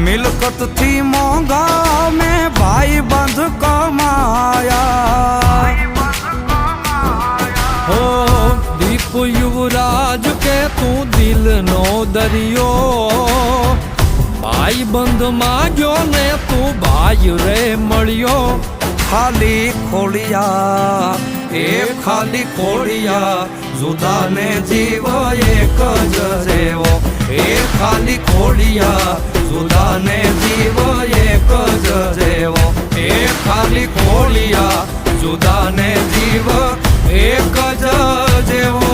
મિલકત થી મોંઘા મેં ભાઈ બંધ કમાયા હો દીપ યુવરાજ કે તું દિલનો દરિયો ભાઈ બંધ માગ્યો ને તું ભાઈ રે મળ્યો ખાલી ખોડિયા એ ખાલી ખોડિયા જુદા ને જીવ એક જ જેવો એ ખાલી ખોડિયા જુદા ને જીવ એક જ જેવો એ ખાલી ખોડિયા જુદા ને જીવ એક જ જેવો